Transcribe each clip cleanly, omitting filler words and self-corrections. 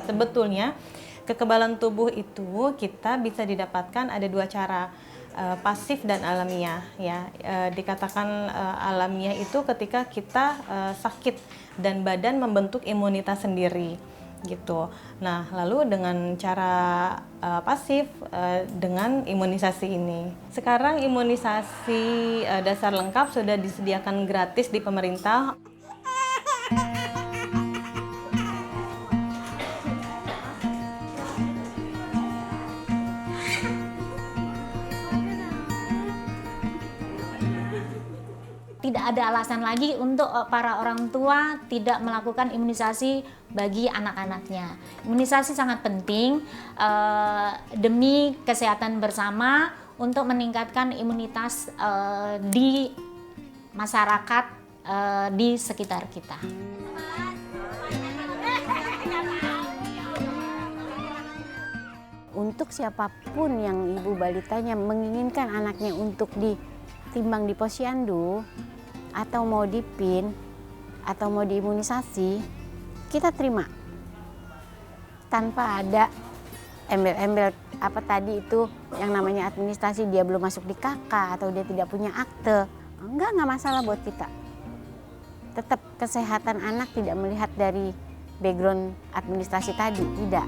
Sebetulnya kekebalan tubuh itu kita bisa didapatkan ada dua cara, pasif dan alamiah ya. Dikatakan alamiah itu ketika kita sakit dan badan membentuk imunitas sendiri gitu. Nah, lalu dengan cara pasif dengan imunisasi ini. Sekarang imunisasi dasar lengkap sudah disediakan gratis di pemerintah. Tidak ada alasan lagi untuk para orang tua tidak melakukan imunisasi bagi anak-anaknya. Imunisasi sangat penting demi kesehatan bersama untuk meningkatkan imunitas di masyarakat di sekitar kita. Untuk siapapun yang ibu balitanya menginginkan anaknya untuk ditimbang di posyandu, atau mau dipin, atau mau diimunisasi, kita terima. Tanpa ada embel-embel apa tadi itu yang namanya administrasi, dia belum masuk di KK atau dia tidak punya akte. Enggak masalah buat kita. Tetap kesehatan anak tidak melihat dari background administrasi tadi, tidak.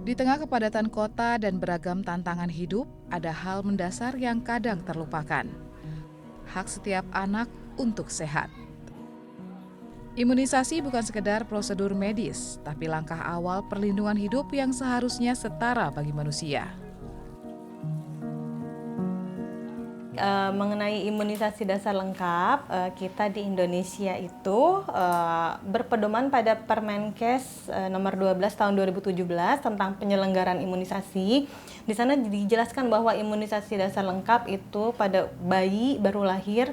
Di tengah kepadatan kota dan beragam tantangan hidup, ada hal mendasar yang kadang terlupakan. Hak setiap anak untuk sehat. Imunisasi bukan sekedar prosedur medis, tapi langkah awal perlindungan hidup yang seharusnya setara bagi manusia. Mengenai imunisasi dasar lengkap, kita di Indonesia itu berpedoman pada Permenkes nomor 12 tahun 2017 tentang penyelenggaraan imunisasi. Di sana dijelaskan bahwa imunisasi dasar lengkap itu pada bayi baru lahir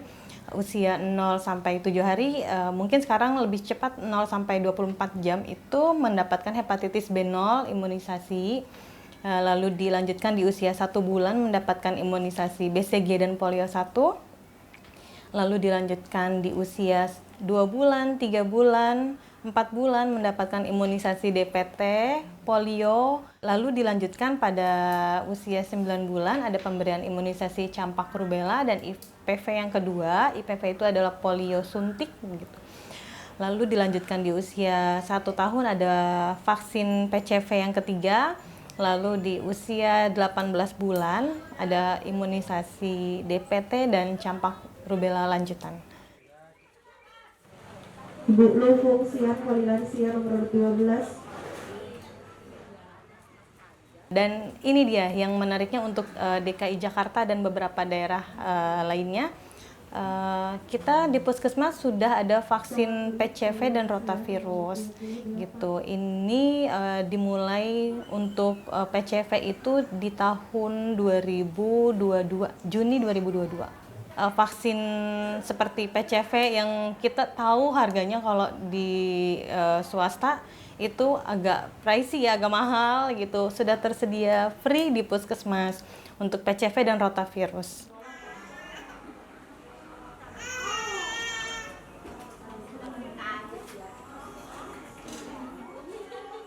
usia 0 sampai 7 hari, mungkin sekarang lebih cepat 0 sampai 24 jam itu mendapatkan hepatitis B0 imunisasi. Lalu dilanjutkan di usia 1 bulan mendapatkan imunisasi BCG dan polio 1. Lalu dilanjutkan di usia 2 bulan, 3 bulan, 4 bulan mendapatkan imunisasi DPT, polio. Lalu dilanjutkan pada usia 9 bulan ada pemberian imunisasi campak rubella dan IPV yang kedua. IPV itu adalah polio suntik gitu. Lalu dilanjutkan di usia 1 tahun ada vaksin PCV yang ketiga. Lalu di usia 18 bulan ada imunisasi DPT dan campak rubella lanjutan. Ibu Lu Fungsian Polilansia nomor 12. Dan ini dia yang menariknya untuk DKI Jakarta dan beberapa daerah lainnya. Kita di puskesmas sudah ada vaksin PCV dan rotavirus gitu. Ini dimulai untuk PCV itu di tahun 2022, Juni 2022. Vaksin seperti PCV yang kita tahu harganya kalau di swasta itu agak pricey ya, agak mahal gitu. Sudah tersedia free di puskesmas untuk PCV dan rotavirus.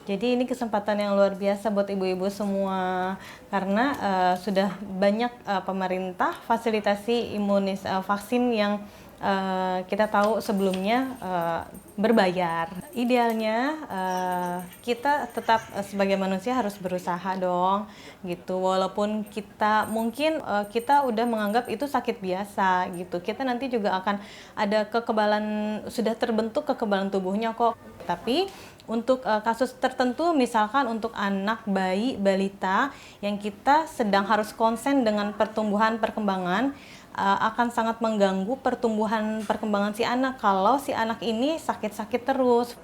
Jadi ini kesempatan yang luar biasa buat ibu-ibu semua karena sudah banyak pemerintah fasilitasi vaksin yang kita tahu sebelumnya berbayar. Idealnya kita tetap sebagai manusia harus berusaha dong gitu. Walaupun kita mungkin kita udah menganggap itu sakit biasa gitu. Kita nanti juga akan ada kekebalan, sudah terbentuk kekebalan tubuhnya kok. Tapi untuk kasus tertentu, misalkan untuk anak, bayi, balita yang kita sedang harus konsen dengan pertumbuhan perkembangan, akan sangat mengganggu pertumbuhan perkembangan si anak kalau si anak ini sakit-sakit terus.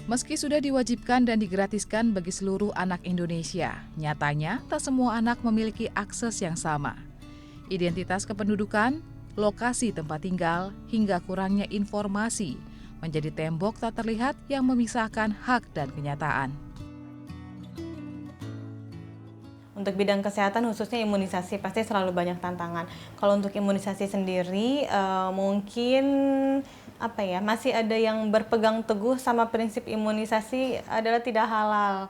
Meski sudah diwajibkan dan digratiskan bagi seluruh anak Indonesia, nyatanya tak semua anak memiliki akses yang sama. Identitas kependudukan, lokasi tempat tinggal, hingga kurangnya informasi menjadi tembok tak terlihat yang memisahkan hak dan kenyataan. Untuk bidang kesehatan khususnya imunisasi pasti selalu banyak tantangan. Kalau untuk imunisasi sendiri mungkin masih ada yang berpegang teguh sama prinsip imunisasi adalah tidak halal.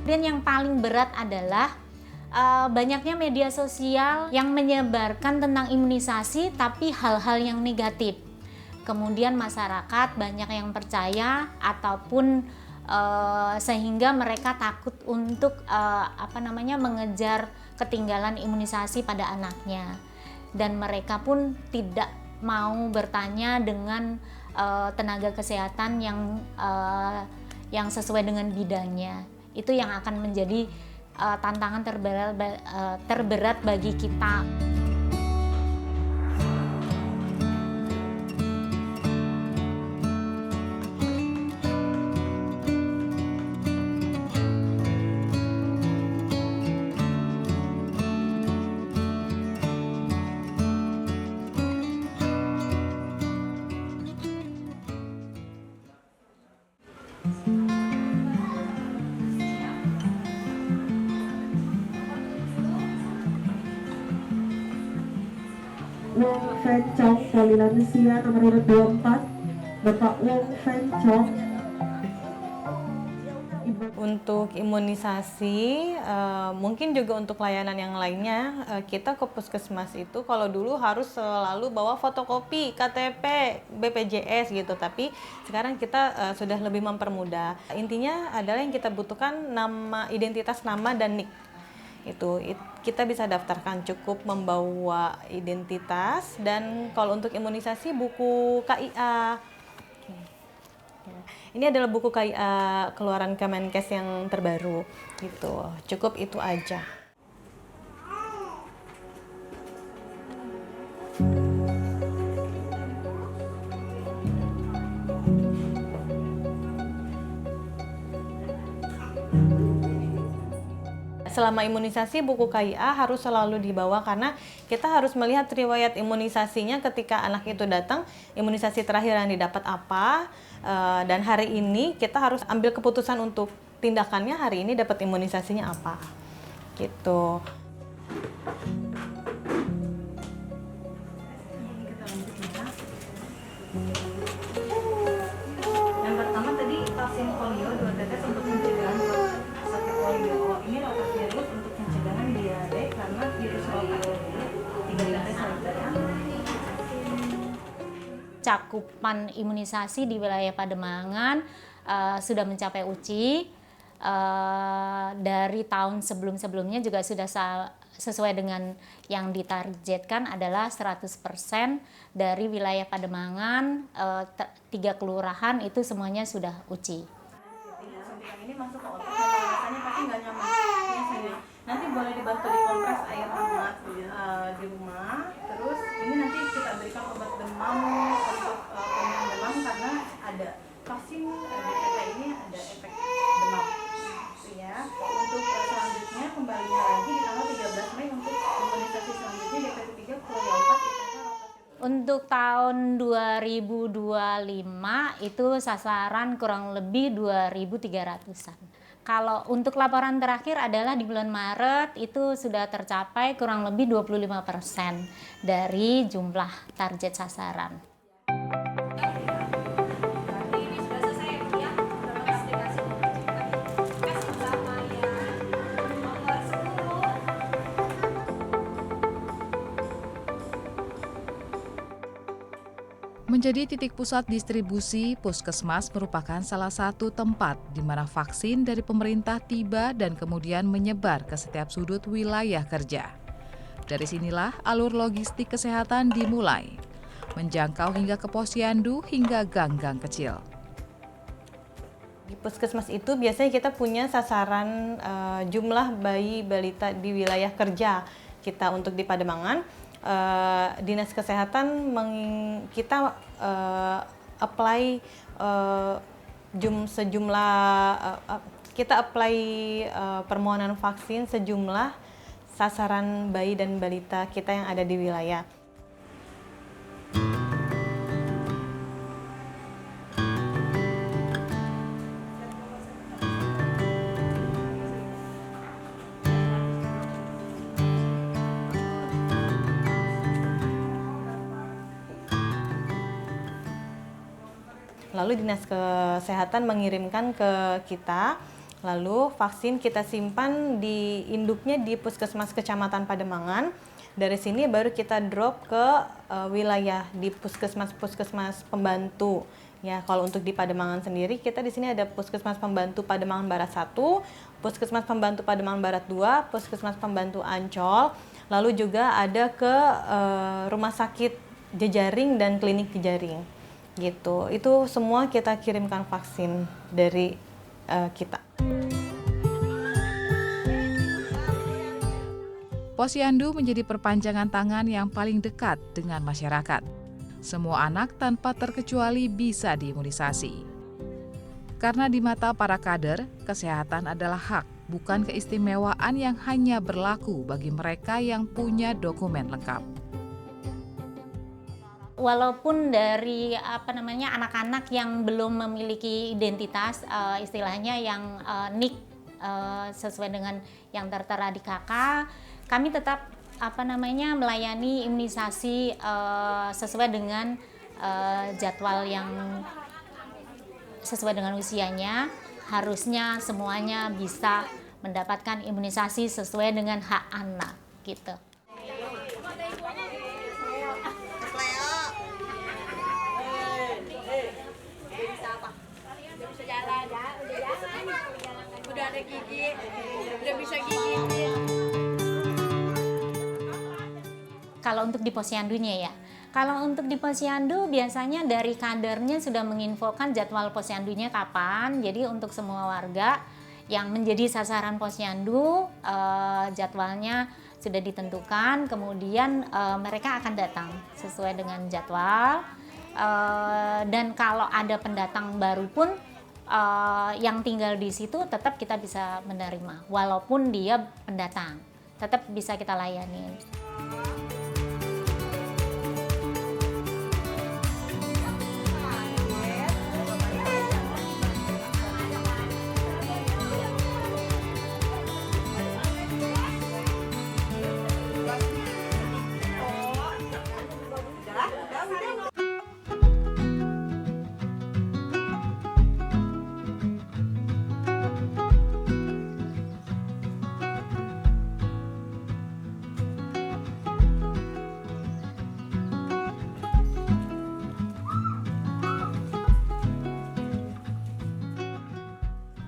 Dan yang paling berat adalah banyaknya media sosial yang menyebarkan tentang imunisasi tapi hal-hal yang negatif. Kemudian masyarakat banyak yang percaya ataupun sehingga mereka takut untuk mengejar ketinggalan imunisasi pada anaknya, dan mereka pun tidak mau bertanya dengan tenaga kesehatan yang sesuai dengan bidangnya. Itu yang akan menjadi tantangan terberat bagi kita. Wong Fen Chong, Poli Lansia nomor urut 24, Bapak Wong Fen Chong. Untuk imunisasi, mungkin juga untuk layanan yang lainnya, kita ke puskesmas itu kalau dulu harus selalu bawa fotokopi KTP, BPJS gitu, tapi sekarang kita sudah lebih mempermudah. Intinya adalah yang kita butuhkan identitas nama dan NIK. Itu kita bisa daftarkan, cukup membawa identitas, dan kalau untuk imunisasi buku KIA. Ini adalah buku KIA keluaran Kemenkes yang terbaru gitu. Cukup itu aja. Selama imunisasi buku KIA harus selalu dibawa karena kita harus melihat riwayat imunisasinya ketika anak itu datang, imunisasi terakhir yang didapat apa, dan hari ini kita harus ambil keputusan untuk tindakannya hari ini dapat imunisasinya apa gitu. Yang pertama tadi vaksin polio 2 tetes untuk pencegahan sakit polio. Ini rotavirus untuk pencegahan diare karena virus polio 3 tetes saja. Cakupan imunisasi di wilayah Pademangan sudah mencapai uji. Dari tahun sebelum-sebelumnya juga sudah sesuai dengan yang ditargetkan adalah 100% dari wilayah Pademangan, 3 kelurahan itu semuanya sudah uji. Ini masuk ke otak, rasanya pasti nggak nyaman. Biasanya nanti boleh dibantu dikompres air hangat di rumah. Terus ini nanti kita berikan obat demam untuk penyembuhan demam karena ada vaksin DPT ini ada efek demam. Ya, untuk selanjutnya kembalinya lagi di tanggal 13 Mei untuk imunisasi selanjutnya DPT 3 polio 4 Untuk tahun 2025 itu sasaran kurang lebih 2.300-an. Kalau untuk laporan terakhir adalah di bulan Maret itu sudah tercapai kurang lebih 25% dari jumlah target sasaran. Menjadi titik pusat distribusi, puskesmas merupakan salah satu tempat di mana vaksin dari pemerintah tiba dan kemudian menyebar ke setiap sudut wilayah kerja. Dari sinilah alur logistik kesehatan dimulai, menjangkau hingga ke posyandu hingga gang-gang kecil. Di puskesmas itu biasanya kita punya sasaran jumlah bayi balita di wilayah kerja kita untuk di Pademangan. Dinas Kesehatan kita apply kita apply permohonan vaksin sejumlah sasaran bayi dan balita kita yang ada di wilayah. Lalu Dinas Kesehatan mengirimkan ke kita, lalu vaksin kita simpan di induknya di Puskesmas Kecamatan Pademangan. Dari sini baru kita drop ke wilayah di puskesmas pembantu. Ya, kalau untuk di Pademangan sendiri kita di sini ada Puskesmas Pembantu Pademangan Barat 1, Puskesmas Pembantu Pademangan Barat 2, Puskesmas Pembantu Ancol, lalu juga ada ke rumah sakit jejaring dan klinik jejaring. Gitu. Itu semua kita kirimkan vaksin dari kita. Posyandu menjadi perpanjangan tangan yang paling dekat dengan masyarakat. Semua anak tanpa terkecuali bisa diimunisasi. Karena di mata para kader, kesehatan adalah hak, bukan keistimewaan yang hanya berlaku bagi mereka yang punya dokumen lengkap. Walaupun dari anak-anak yang belum memiliki identitas, istilahnya yang NIK sesuai dengan yang tertera di KK, kami tetap melayani imunisasi sesuai dengan jadwal yang sesuai dengan usianya. Harusnya semuanya bisa mendapatkan imunisasi sesuai dengan hak anak gitu. Udah ada gigi, udah bisa gigi. Kalau untuk di posyandunya ya, kalau untuk di posyandu biasanya dari kadernya sudah menginfokan jadwal posyandunya kapan. Jadi untuk semua warga yang menjadi sasaran posyandu, jadwalnya sudah ditentukan. Kemudian mereka akan datang sesuai dengan jadwal. Dan kalau ada pendatang baru pun yang tinggal di situ tetap kita bisa menerima, walaupun dia pendatang, tetap bisa kita layani.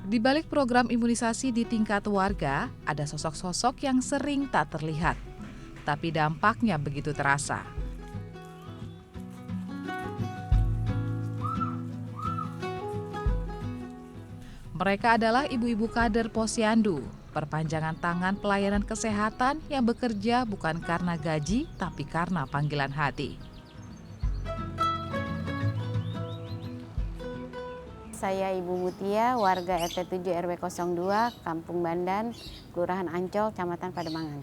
Di balik program imunisasi di tingkat warga, ada sosok-sosok yang sering tak terlihat, tapi dampaknya begitu terasa. Mereka adalah ibu-ibu kader posyandu, perpanjangan tangan pelayanan kesehatan yang bekerja bukan karena gaji, tapi karena panggilan hati. Saya Ibu Mutia, warga RT 7 RW 02, Kampung Bandan, Kelurahan Ancol, Kecamatan Pademangan.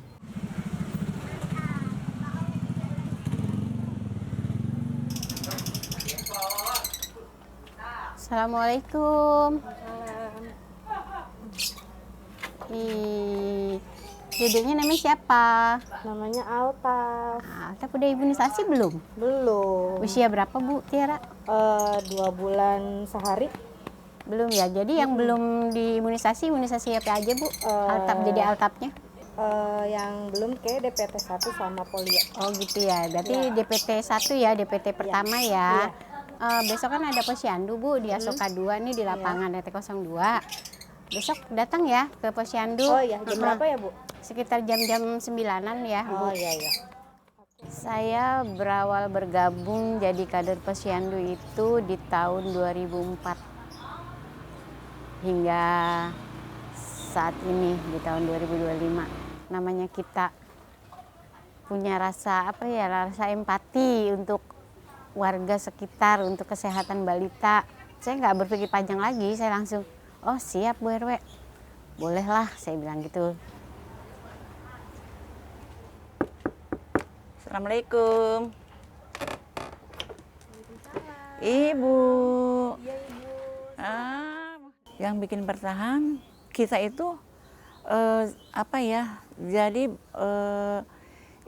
Assalamualaikum. Dedeknya namanya siapa? Namanya Altaf. Altaf udah imunisasi belum? Belum. Usia berapa Bu Tiara? 2 bulan sehari. Belum ya, jadi yang belum diimunisasi, imunisasi apa aja Bu? Altaf, jadi Altafnya? Yang belum kayak DPT 1 sama polio. Oh gitu ya, berarti DPT 1 ya, DPT pertama ya. Besok kan ada posyandu Bu, di Asoka 2 nih di lapangan RT 02. Besok datang ya ke posyandu. Oh iya, jam berapa ya Bu? Sekitar jam-jam 9-an ya Bu. Oh iya. Saya berawal bergabung jadi kader posyandu itu di tahun 2004. Hingga saat ini di tahun 2025. Namanya kita. punya rasa rasa empati untuk warga sekitar, untuk kesehatan balita. Saya nggak berpikir panjang lagi, saya langsung, oh siap Bu RW, bolehlah saya bilang gitu. Assalamualaikum. Ibu. Iya Ibu. Yang bikin bertahan kita itu jadi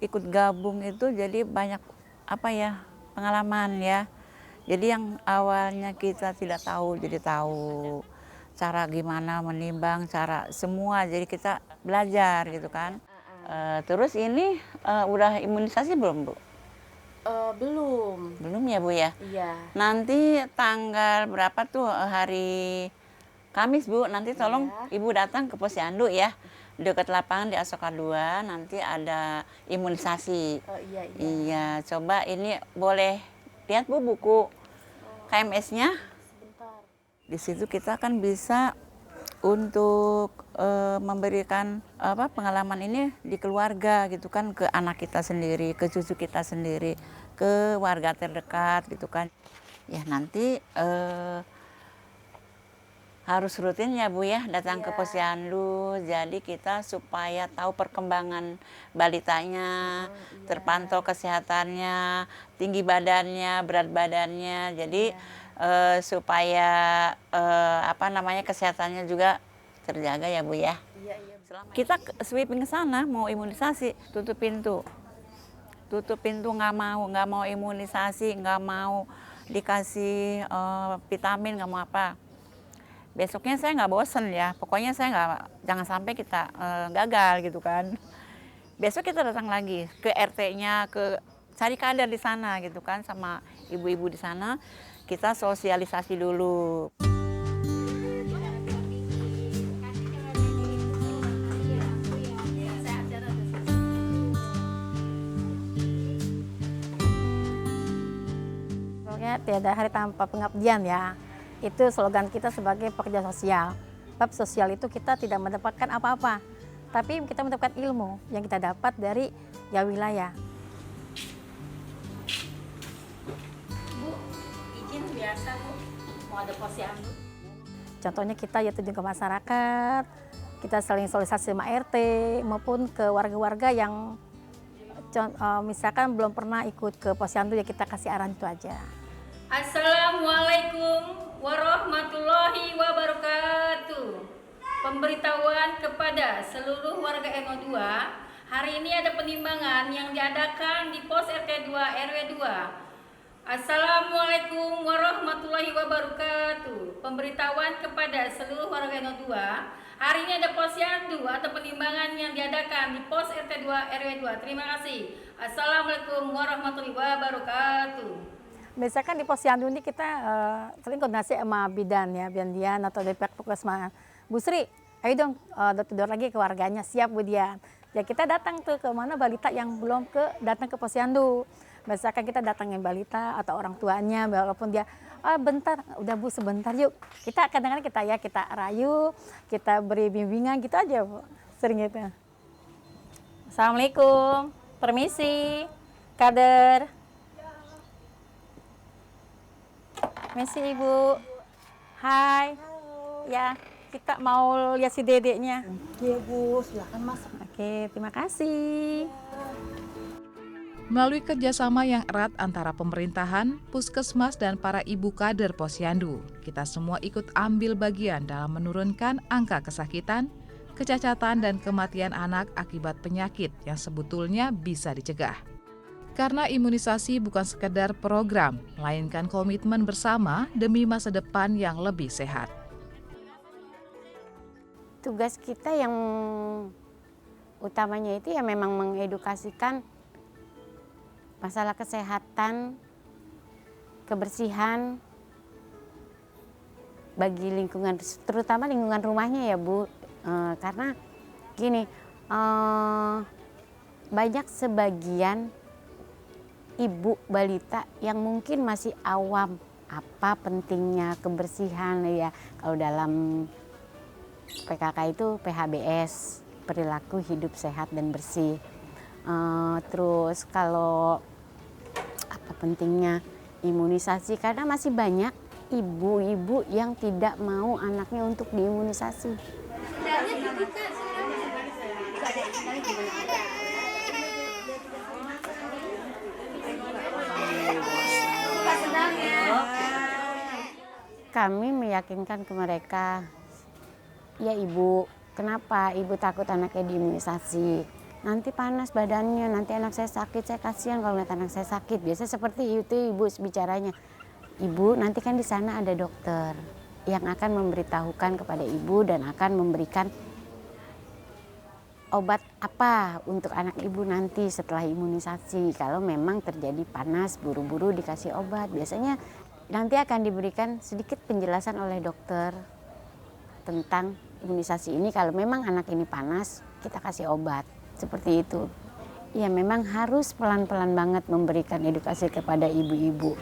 ikut gabung itu jadi banyak pengalaman ya. Jadi yang awalnya kita tidak tahu jadi tahu cara gimana menimbang, cara semua, jadi kita belajar gitu kan. Terus ini udah imunisasi belum Bu? Belum. Belum ya Bu ya? Iya. Nanti tanggal berapa tuh hari Kamis Bu, nanti tolong Ibu datang ke Posyandu ya. Dekat lapangan di Asoka 2 nanti ada imunisasi. Oh iya. Iya, coba ini boleh lihat Bu buku KMS-nya. Sebentar. Di situ kita kan bisa untuk memberikan pengalaman ini di keluarga gitu kan, ke anak kita sendiri, ke cucu kita sendiri, ke warga terdekat gitu kan. Ya nanti harus rutin ya Bu ya datang ke Posyandu, jadi kita supaya tahu perkembangan balitanya, terpantau kesehatannya, tinggi badannya, berat badannya, jadi supaya kesehatannya juga terjaga ya Bu ya. Iya. Kita sweeping ke sana mau imunisasi, tutup pintu nggak mau imunisasi, nggak mau dikasih vitamin, nggak mau apa. Besoknya saya nggak bosen ya, pokoknya jangan sampai kita gagal gitu kan. Besok kita datang lagi ke RT-nya, cari kader di sana gitu kan, sama ibu-ibu di sana, kita sosialisasi dulu. Pokoknya tiada hari tanpa pengabdian ya. Itu slogan kita sebagai pekerja sosial. Sebab sosial itu kita tidak mendapatkan apa-apa, tapi kita mendapatkan ilmu yang kita dapat dari wilayah. Bu, izin biasa Bu, mau ada Posyandu. Contohnya kita terjun ke masyarakat, kita saling sosialisasi sama RT maupun ke warga-warga yang misalkan belum pernah ikut ke Posyandu, ya kita kasih arahan itu aja. Assalamualaikum warahmatullahi wabarakatuh. Pemberitahuan kepada seluruh warga NO2, hari ini ada penimbangan yang diadakan di pos RT 2 RW 2. Assalamualaikum warahmatullahi wabarakatuh. Pemberitahuan kepada seluruh warga NO2, hari ini ada Posyandu atau penimbangan yang diadakan di pos RT 2 RW 2. Terima kasih. Assalamualaikum warahmatullahi wabarakatuh. Misalkan di Posyandu ini kita sering koordinasi sama bidan ya, bidan atau dari pihak puskesmas. Bu Sri, ayo dong door lagi ke warganya, siap Bu Dian. Ya kita datang tuh ke mana balita yang belum datang ke Posyandu. Misalkan kita datangin balita atau orang tuanya, walaupun dia bentar, udah Bu sebentar yuk. Kita kadang-kadang kita rayu, kita beri bimbingan gitu aja Bu, sering gitu. Assalamualaikum, permisi, kader. Permisi Ibu. Hai. Ya, kita mau lihat si dedeknya. Iya Bu, silakan masuk. Oke, terima kasih. Melalui kerjasama yang erat antara pemerintahan, puskesmas, dan para ibu kader Posyandu, kita semua ikut ambil bagian dalam menurunkan angka kesakitan, kecacatan, dan kematian anak akibat penyakit yang sebetulnya bisa dicegah. Karena imunisasi bukan sekedar program, melainkan komitmen bersama demi masa depan yang lebih sehat. Tugas kita yang utamanya itu ya memang mengedukasikan masalah kesehatan, kebersihan bagi lingkungan, terutama lingkungan rumahnya ya Bu. Karena gini, banyak sebagian ibu balita yang mungkin masih awam apa pentingnya kebersihan ya. Kalau dalam PKK itu PHBS, perilaku hidup sehat dan bersih. Terus kalau apa pentingnya imunisasi, karena masih banyak ibu-ibu yang tidak mau anaknya untuk diimunisasi. Kami meyakinkan ke mereka, ya ibu, kenapa ibu takut anaknya diimunisasi? Nanti panas badannya, nanti anak saya sakit, saya kasihan kalau lihat anak saya sakit. Biasa seperti itu ibu bicaranya. Ibu, nanti kan di sana ada dokter yang akan memberitahukan kepada ibu dan akan memberikan obat apa untuk anak ibu nanti setelah imunisasi. Kalau memang terjadi panas, buru-buru dikasih obat. Biasanya nanti akan diberikan sedikit penjelasan oleh dokter tentang imunisasi ini. Kalau memang anak ini panas, kita kasih obat. Seperti itu. Ya memang harus pelan-pelan banget memberikan edukasi kepada ibu-ibu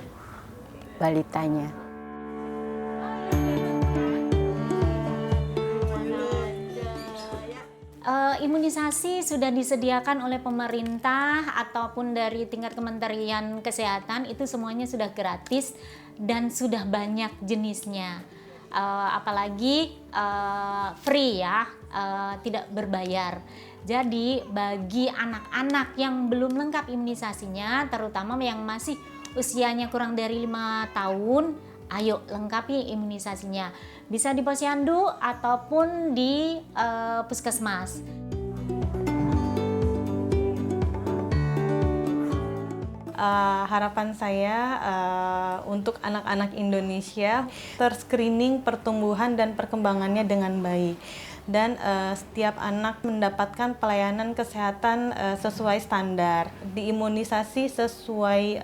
balitanya. Imunisasi sudah disediakan oleh pemerintah ataupun dari tingkat Kementerian Kesehatan, itu semuanya sudah gratis dan sudah banyak jenisnya. Apalagi free ya, tidak berbayar. Jadi bagi anak-anak yang belum lengkap imunisasinya, terutama yang masih usianya kurang dari 5 tahun, ayo lengkapi imunisasinya. Bisa di posyandu ataupun di puskesmas. Harapan saya untuk anak-anak Indonesia terscreening pertumbuhan dan perkembangannya dengan baik. Dan setiap anak mendapatkan pelayanan kesehatan sesuai standar, diimunisasi sesuai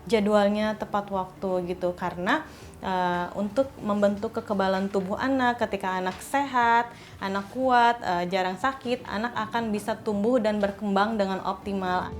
jadwalnya tepat waktu gitu, karena untuk membentuk kekebalan tubuh anak, ketika anak sehat, anak kuat, jarang sakit, anak akan bisa tumbuh dan berkembang dengan optimal.